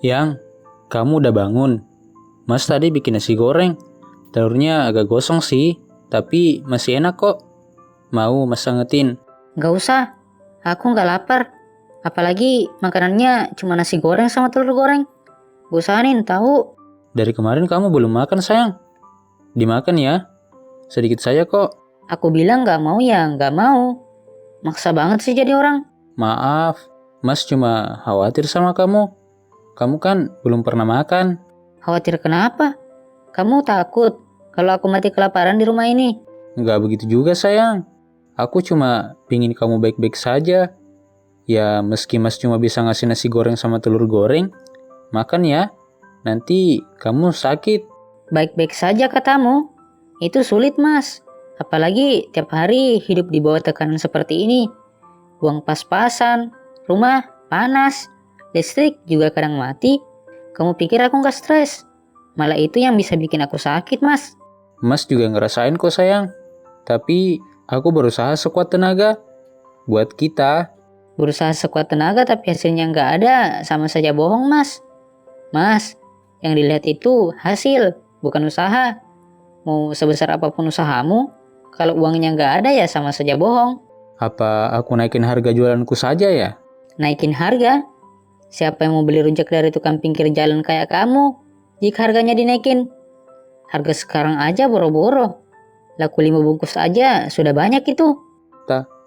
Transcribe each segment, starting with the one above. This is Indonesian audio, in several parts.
Yang, kamu udah bangun. Mas tadi bikin nasi goreng. Telurnya agak gosong sih, tapi masih enak kok. Mau Mas angetin? Gak usah, aku gak lapar. Apalagi makanannya cuma nasi goreng sama telur goreng. Bosanin tahu. Dari kemarin kamu belum makan sayang. Dimakan ya. Sedikit saja kok. Aku bilang gak mau ya gak mau. Maksa banget sih jadi orang. Maaf, Mas cuma khawatir sama kamu. Kamu kan belum pernah makan. Khawatir kenapa? Kamu takut kalau aku mati kelaparan di rumah ini? Nggak begitu juga sayang. Aku cuma pingin kamu baik-baik saja. Ya meski Mas cuma bisa ngasih nasi goreng sama telur goreng, makan ya. Nanti kamu sakit. Baik-baik saja katamu. Itu sulit mas. Apalagi tiap hari hidup di bawah tekanan seperti ini. Uang pas-pasan, rumah panas, listrik juga kadang mati. Kamu pikir aku gak stres? Malah itu yang bisa bikin aku sakit mas. Mas juga ngerasain kok sayang. Tapi aku berusaha sekuat tenaga. Buat kita. Berusaha sekuat tenaga tapi hasilnya gak ada, sama saja bohong mas. Mas, yang dilihat itu hasil, bukan usaha. Mau sebesar apapun usahamu, kalau uangnya gak ada ya sama saja bohong. Apa aku naikin harga jualanku saja ya? Naikin harga? Siapa yang mau beli rujak dari tukang pinggir jalan kayak kamu jika harganya dinaikin? Harga sekarang aja boro-boro. Laku 5 bungkus aja sudah banyak itu.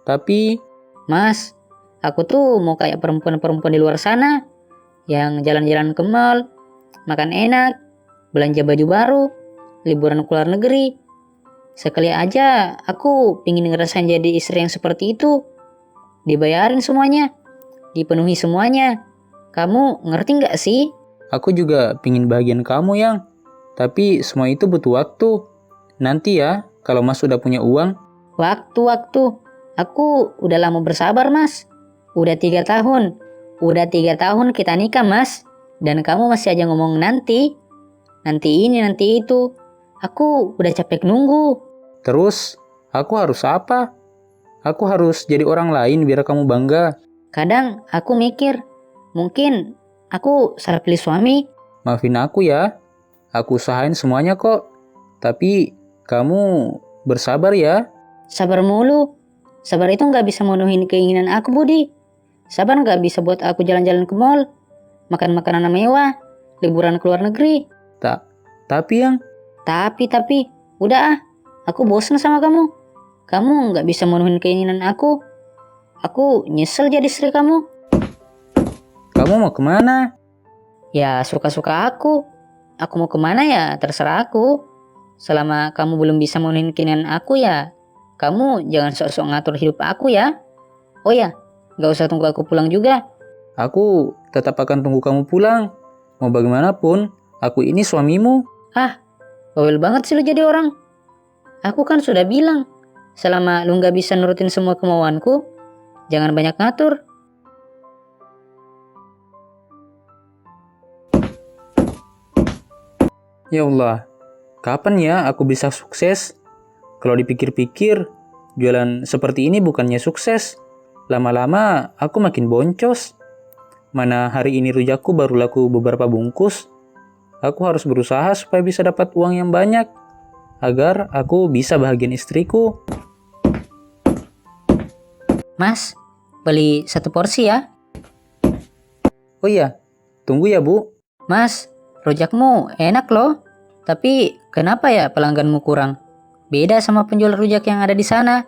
Tapi Mas, aku tuh mau kayak perempuan-perempuan di luar sana yang jalan-jalan ke mall, makan enak, belanja baju baru, liburan ke luar negeri. Sekali aja aku pingin ngerasain jadi istri yang seperti itu. Dibayarin semuanya, dipenuhi semuanya. Kamu ngerti gak sih? aku juga pingin bagian kamu yang. Tapi semua itu butuh waktu. Nanti ya, kalau Mas sudah punya uang. Waktu. Aku udah lama bersabar mas. Udah 3 tahun. Udah 3 tahun kita nikah mas. Dan kamu masih aja ngomong nanti. Nanti ini, nanti itu. Aku udah capek nunggu. Terus, aku harus apa? Aku harus jadi orang lain biar kamu bangga. Kadang aku mikir, mungkin aku salah pilih suami. Maafin aku ya. Aku usahain semuanya kok. Tapi kamu bersabar ya. Sabar mulu. Sabar itu gak bisa memenuhi keinginan aku Budi. Sabar gak bisa buat aku jalan-jalan ke mall, makan makanan mewah, liburan ke luar negeri. Tapi yang Tapi, udah ah. Aku bosan sama kamu. Kamu gak bisa memenuhi keinginan aku. Aku nyesel jadi istri kamu. kamu mau kemana? Ya suka-suka aku. Aku mau kemana ya terserah aku. Selama kamu belum bisa memenuhi keinginan aku ya, kamu jangan sok-sok ngatur hidup aku ya. Oh ya, gak usah tunggu aku pulang juga. Aku tetap akan tunggu kamu pulang. Mau bagaimanapun, aku ini suamimu. Bawel banget sih lu jadi orang. Aku kan sudah bilang, selama lu gak bisa nurutin semua kemauanku, jangan banyak ngatur. Ya Allah, kapan ya aku bisa sukses? Kalau dipikir-pikir, jualan seperti ini bukannya sukses. Lama-lama aku makin boncos. Mana hari ini rujakku baru laku beberapa bungkus. Aku harus berusaha supaya bisa dapat uang yang banyak. Agar aku bisa bahagian istriku. Mas, beli 1 porsi ya. Oh iya, tunggu ya Bu. Mas, rujakmu enak loh. Tapi kenapa ya pelangganmu kurang? Beda sama penjual rujak yang ada di sana.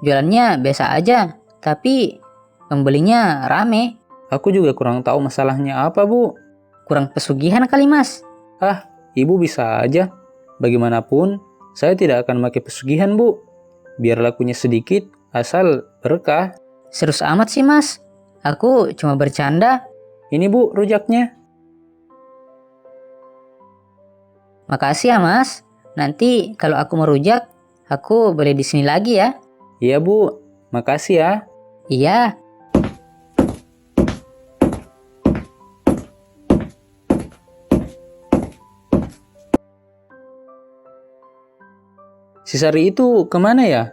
Jualannya biasa aja, tapi pembelinya rame. Aku juga kurang tahu masalahnya apa Bu. Kurang pesugihan kali mas. Ibu bisa aja. Bagaimanapun, saya tidak akan pakai pesugihan Bu. Biar lakunya sedikit, asal berkah. Serius amat sih mas. Aku cuma bercanda. Ini Bu rujaknya. Makasih ya mas. Nanti kalau aku mau rujak, aku boleh di sini lagi ya. Iya Bu, makasih ya. Iya. Si Sari itu kemana ya?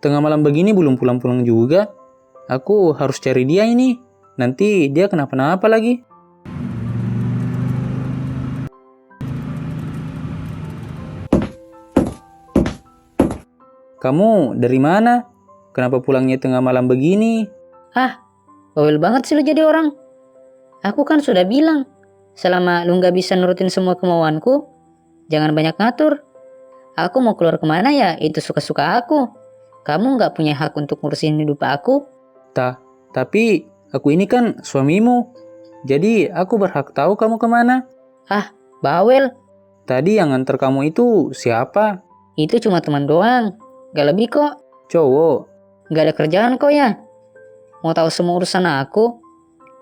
Tengah malam begini belum pulang-pulang juga. Aku harus cari dia ini. Nanti dia kenapa-napa lagi. Kamu dari mana? Kenapa pulangnya tengah malam begini? Bawel banget sih lu jadi orang. Aku kan sudah bilang, selama lu gak bisa nurutin semua kemauanku, jangan banyak ngatur. Aku mau keluar kemana ya, itu suka-suka aku. Kamu gak punya hak untuk ngurusin hidup aku. Tapi aku ini kan suamimu. Jadi aku berhak tahu kamu kemana. Bawel, Tadi yang nganter kamu itu siapa? itu cuma teman doang. Gak lebih kok. Cowok. Gak ada kerjaan kok ya. Mau tahu semua urusan aku?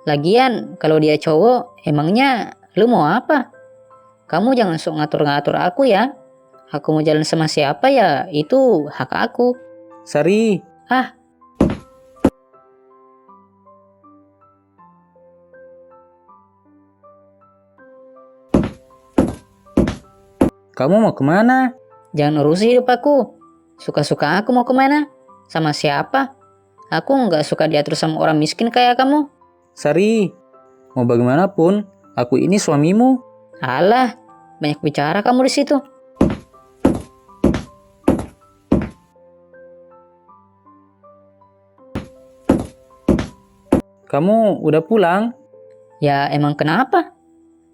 Lagian kalau dia cowok, emangnya lu mau apa? Kamu jangan sok ngatur-ngatur aku ya. Aku mau jalan sama siapa ya, itu hak aku. Sari. Kamu mau kemana? Jangan urusi hidup aku. Suka-suka aku mau kemana? Sama siapa? Aku nggak suka diatur sama orang miskin kayak kamu. Sari, mau bagaimanapun, aku ini suamimu. Alah, banyak bicara kamu di situ. Kamu udah pulang? Ya emang kenapa?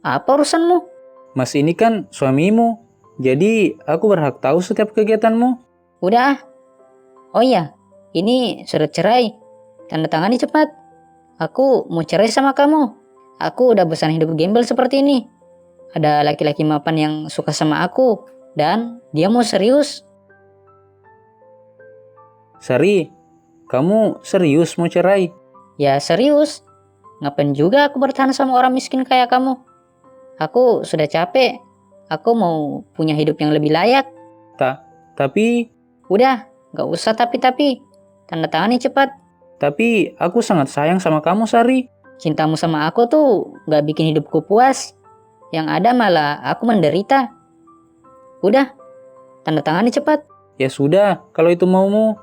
Apa urusanmu? Mas ini kan suamimu, jadi aku berhak tahu setiap kegiatanmu. Udah. Oh iya, ini surat cerai. Tanda tangani cepat. Aku mau cerai sama kamu. Aku udah bosan hidup gembel seperti ini. Ada laki-laki mapan yang suka sama aku. Dan dia mau serius. Sari, kamu serius mau cerai? Ya serius. Ngapain juga aku bertahan sama orang miskin kayak kamu? Aku sudah capek. Aku mau punya hidup yang lebih layak. Tapi Udah, gak usah tapi. Tanda tangani cepat. aku sangat sayang sama kamu, Sari. Cintamu sama aku tuh gak bikin hidupku puas. Yang ada malah aku menderita. Udah, tanda tangani cepat. Ya sudah, kalau itu maumu.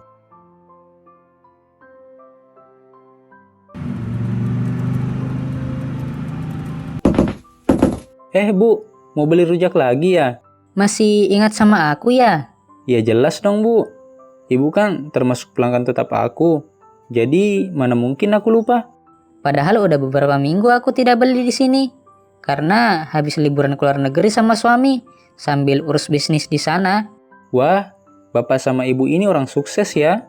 Bu, mau beli rujak lagi ya? Masih ingat sama aku ya? Ya jelas dong, Bu. Ibu kan termasuk pelanggan tetap aku. Jadi, mana mungkin aku lupa? Padahal udah beberapa minggu aku tidak beli di sini. Karena habis liburan ke luar negeri sama suami. Sambil urus bisnis di sana. Wah, bapak sama ibu ini orang sukses ya.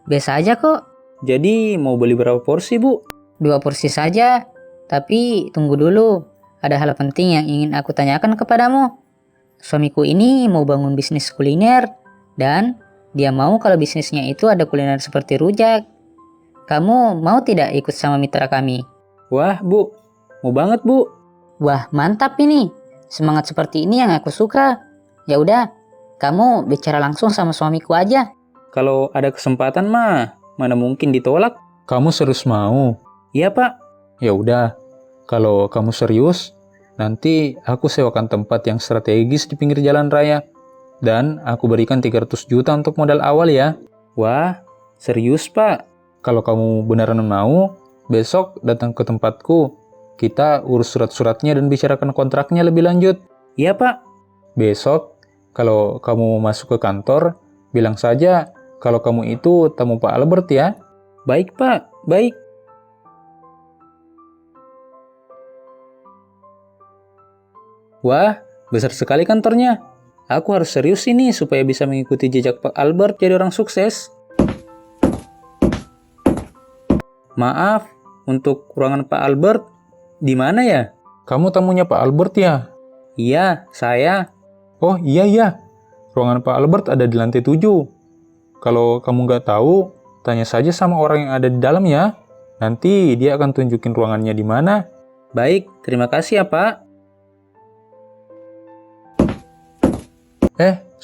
Biasa aja kok. Jadi, mau beli berapa porsi, Bu? 2 porsi saja. Tapi tunggu dulu. Ada hal penting yang ingin aku tanyakan kepadamu. Suamiku ini mau bangun bisnis kuliner. Dan dia mau kalau bisnisnya itu ada kuliner seperti rujak. Kamu mau tidak ikut sama mitra kami? Wah, Bu. Mau banget, Bu. Wah, mantap ini. Semangat seperti ini yang aku suka. Ya udah, kamu bicara langsung sama suamiku aja. Kalau ada kesempatan mah, mana mungkin ditolak? Kamu serius mau? Iya, Pak. Ya udah, kalau kamu serius, nanti aku sewakan tempat yang strategis di pinggir jalan raya. Dan aku berikan 300 juta untuk modal awal ya. Wah, serius, Pak. Kalau kamu beneran mau, besok datang ke tempatku. Kita urus surat-suratnya dan bicarakan kontraknya lebih lanjut. Iya, Pak. Besok, kalau kamu masuk ke kantor, bilang saja kalau kamu itu tamu Pak Albert ya. Baik, Pak. Baik. Wah, besar sekali kantornya. Aku harus serius ini supaya bisa mengikuti jejak Pak Albert jadi orang sukses. Maaf, untuk ruangan Pak Albert, di mana ya? Kamu tamunya Pak Albert ya? Iya, saya. Oh iya. Ruangan Pak Albert ada di lantai 7. Kalau kamu nggak tahu, tanya saja sama orang yang ada di dalam ya. Nanti dia akan tunjukin ruangannya di mana. Baik, terima kasih ya, Pak.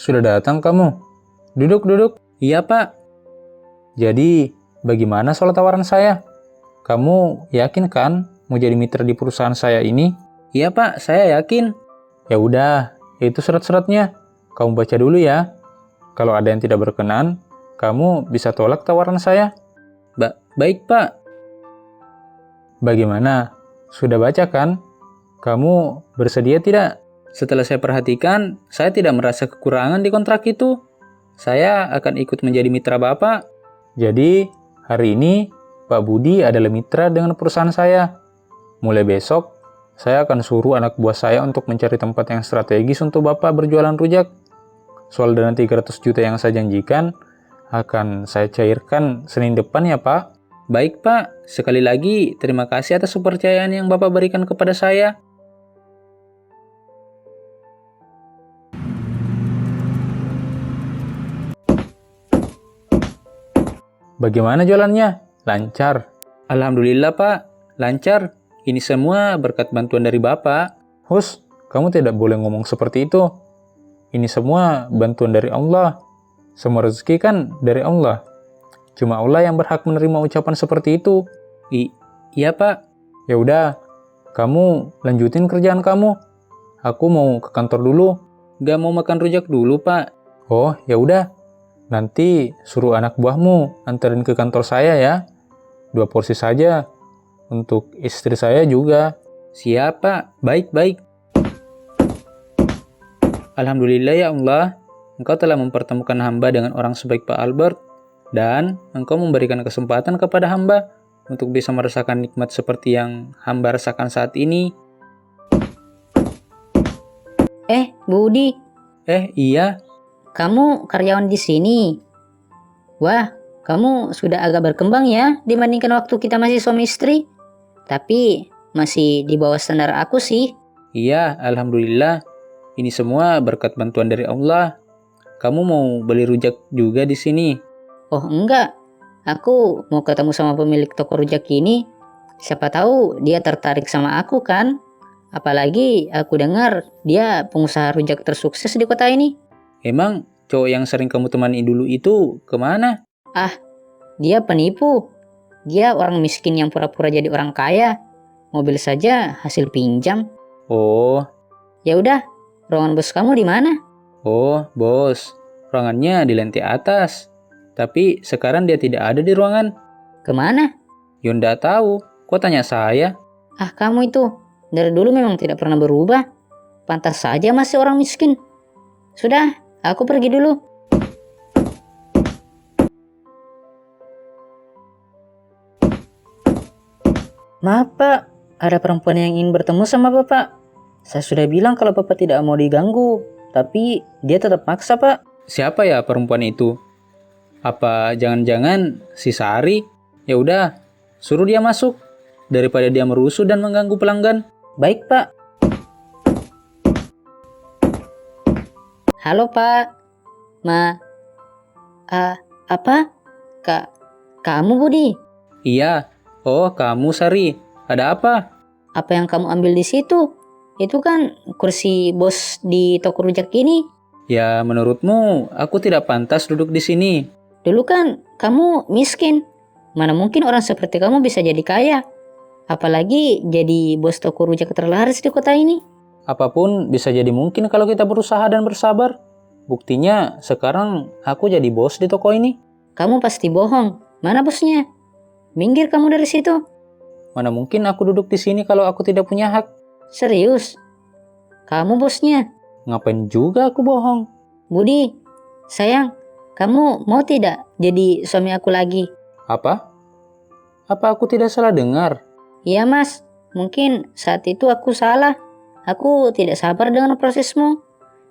Sudah datang kamu. Duduk. Iya, Pak. Jadi, bagaimana soal tawaran saya? Kamu yakin kan mau jadi mitra di perusahaan saya ini? Iya, Pak, saya yakin. Ya udah, itu surat-suratnya. Kamu baca dulu ya. Kalau ada yang tidak berkenan, kamu bisa tolak tawaran saya. Baik, Pak. Bagaimana? Sudah baca kan? Kamu bersedia tidak? Setelah saya perhatikan, saya tidak merasa kekurangan di kontrak itu. Saya akan ikut menjadi mitra Bapak. Jadi, hari ini Pak Budi adalah mitra dengan perusahaan saya. Mulai besok, saya akan suruh anak buah saya untuk mencari tempat yang strategis untuk Bapak berjualan rujak. Soal dana 300 juta yang saya janjikan, akan saya cairkan Senin depan ya Pak. Baik Pak, sekali lagi terima kasih atas kepercayaan yang Bapak berikan kepada saya. Bagaimana jualannya? Lancar. Alhamdulillah Pak, lancar. Ini semua berkat bantuan dari Bapak. Hus, kamu tidak boleh ngomong seperti itu. Ini semua bantuan dari Allah. Semua rezeki kan dari Allah. Cuma Allah yang berhak menerima ucapan seperti itu. Iya Pak. Ya udah, kamu lanjutin kerjaan kamu. Aku mau ke kantor dulu. Gak mau makan rujak dulu Pak. Oh, ya udah. Nanti suruh anak buahmu anterin ke kantor saya ya. 2 porsi saja. Untuk istri saya juga. Siap Pak, baik-baik. Alhamdulillah ya Allah, Engkau telah mempertemukan hamba dengan orang sebaik Pak Albert, dan Engkau memberikan kesempatan kepada hamba untuk bisa merasakan nikmat seperti yang hamba rasakan saat ini. Budi, Iya, kamu karyawan di sini. Wah, kamu sudah agak berkembang ya dibandingkan waktu kita masih suami istri. Tapi masih di bawah standar aku sih. iya, Alhamdulillah. Ini semua berkat bantuan dari Allah. Kamu mau beli rujak juga di sini? Oh enggak, aku mau ketemu sama pemilik toko rujak ini. Siapa tahu dia tertarik sama aku kan? Apalagi aku dengar dia pengusaha rujak tersukses di kota ini. Emang cowok yang sering kamu temani dulu itu kemana? Dia penipu. Dia orang miskin yang pura-pura jadi orang kaya. Mobil saja hasil pinjam. Oh, Ya udah, ruangan bos kamu di mana? bos. Ruangannya di lantai atas. Tapi sekarang dia tidak ada di ruangan. Kemana? Yonda tahu. Kok tanya saya? Kamu itu dari dulu memang tidak pernah berubah. Pantas saja masih orang miskin. Sudah, aku pergi dulu. Maaf Pak, ada perempuan yang ingin bertemu sama Bapak. Saya sudah bilang kalau Bapak tidak mau diganggu, tapi dia tetap maksa Pak. Siapa ya perempuan itu? Apa jangan-jangan si Sari? Ya udah, suruh dia masuk daripada dia merusuh dan mengganggu pelanggan. Baik Pak. Halo Pak. Apa? Kamu Budi? Iya. Oh, kamu Sari. Ada apa? Apa yang kamu ambil di situ? Itu kan kursi bos di toko rujak ini. Ya, menurutmu aku tidak pantas duduk di sini. Dulu kan kamu miskin. Mana mungkin orang seperti kamu bisa jadi kaya? Apalagi jadi bos toko rujak terlaris di kota ini. Apapun bisa jadi mungkin kalau kita berusaha dan bersabar. Buktinya sekarang aku jadi bos di toko ini. Kamu pasti bohong. Mana bosnya? Minggir kamu dari situ. Mana mungkin aku duduk di sini kalau aku tidak punya hak? Serius? Kamu bosnya? Ngapain juga aku bohong? Budi, sayang, kamu mau tidak jadi suami aku lagi? Apa? Apa aku tidak salah dengar? Iya mas, mungkin saat itu aku salah. Aku tidak sabar dengan prosesmu.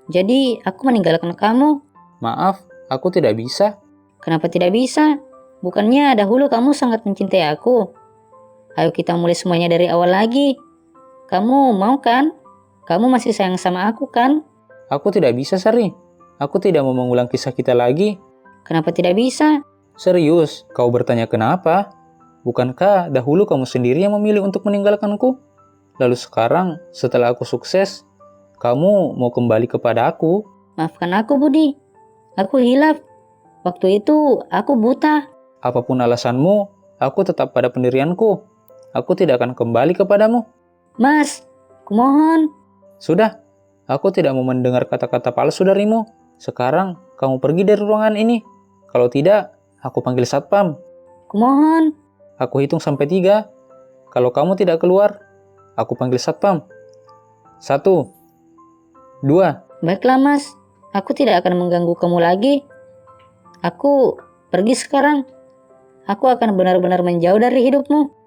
Jadi aku meninggalkan kamu. Maaf, aku tidak bisa. Kenapa tidak bisa? Bukannya dahulu kamu sangat mencintai aku. Ayo kita mulai semuanya dari awal lagi. Kamu mau kan? Kamu masih sayang sama aku kan? Aku tidak bisa, Sari. Aku tidak mau mengulang kisah kita lagi. Kenapa tidak bisa? Serius, kau bertanya kenapa? Bukankah dahulu kamu sendiri yang memilih untuk meninggalkanku? Lalu sekarang, setelah aku sukses, kamu mau kembali kepada aku? Maafkan aku Budi. Aku hilaf. Waktu itu aku buta. Apapun alasanmu, aku tetap pada pendirianku. Aku tidak akan kembali kepadamu. Mas, kumohon. Sudah, aku tidak mau mendengar kata-kata palsu darimu. Sekarang, kamu pergi dari ruangan ini. Kalau tidak, aku panggil satpam. Kumohon. Aku hitung sampai 3. Kalau kamu tidak keluar, aku panggil satpam. 1, 2. Baiklah mas, aku tidak akan mengganggu kamu lagi. Aku pergi sekarang. Aku akan benar-benar menjauh dari hidupmu.